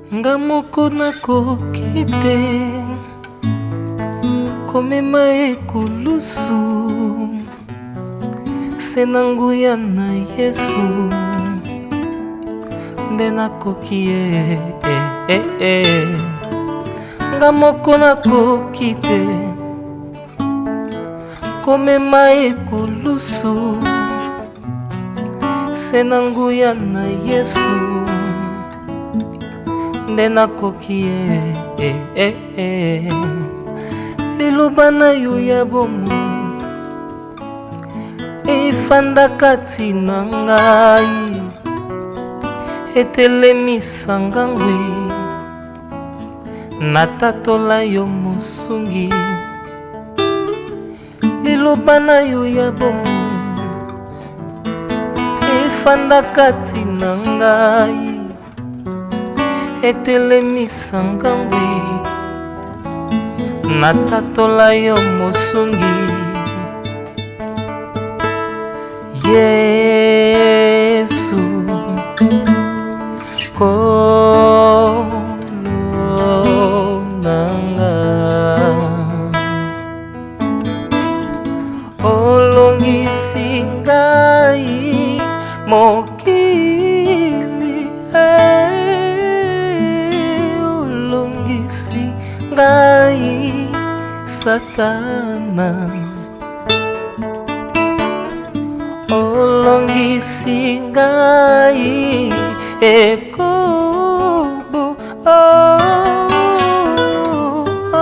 nga moko nakoki te komema ekulusu se na nguya na Yesu nde nakoki nga moko nakoki te komema ekulusu se na nguya na Yesu nde nakoki liloba na yo ya bomo efanda kati na ngai etelemisa ngangwi natatola yo mosungi liloba na yo ya bomo efanda kati na ngai etelemisa ngangwi natatola yo mosungi Yesu kolo nanga olongisi ngai mokili olongisi ngai satana olongisi ngai ekobo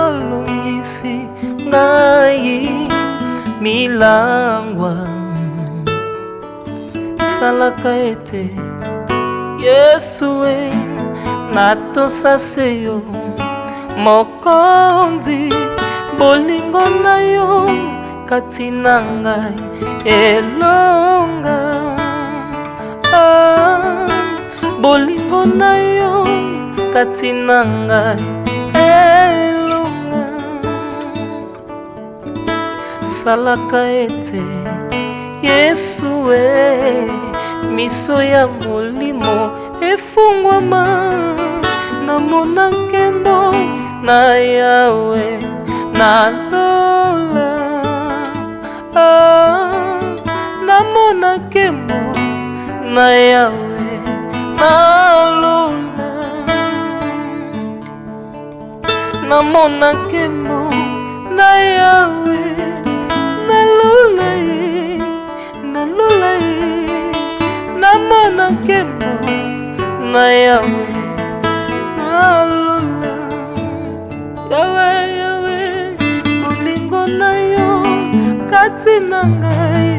olongisi ngai milangwa salaka ete Yesu natosase yo mokonzi bolingo na yo kati na ngai elonga bolingo na yo kati na ngai elonga salaka ete Yesu miso ya molimo efungwama namona nkembo na yawe nalola namona nkembo na yawe nalola namona nkembo na yawe nalola nalola namona nkembo na yawe nalola yawe yawe bolingo na yo kati na ngai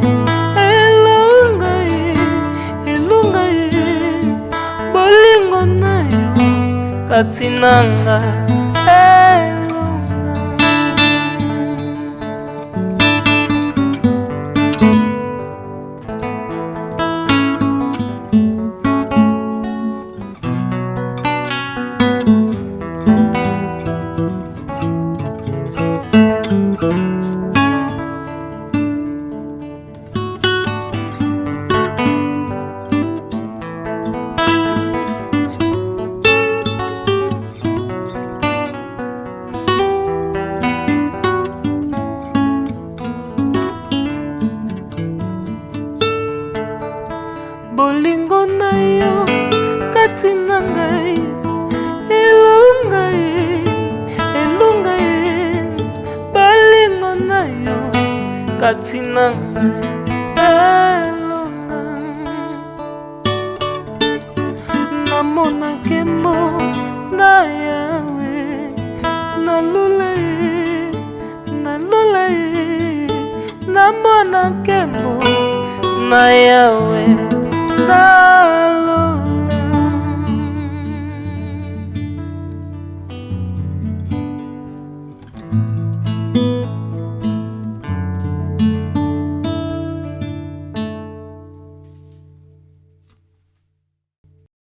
elonga elonga bolingo na yo kati na ngai bolingo na yo kati na ngai elonga elonga bolingo na yo kati na ngai elonga namona nkembo na yawe nalola nalola namona nkembo na yawe nalola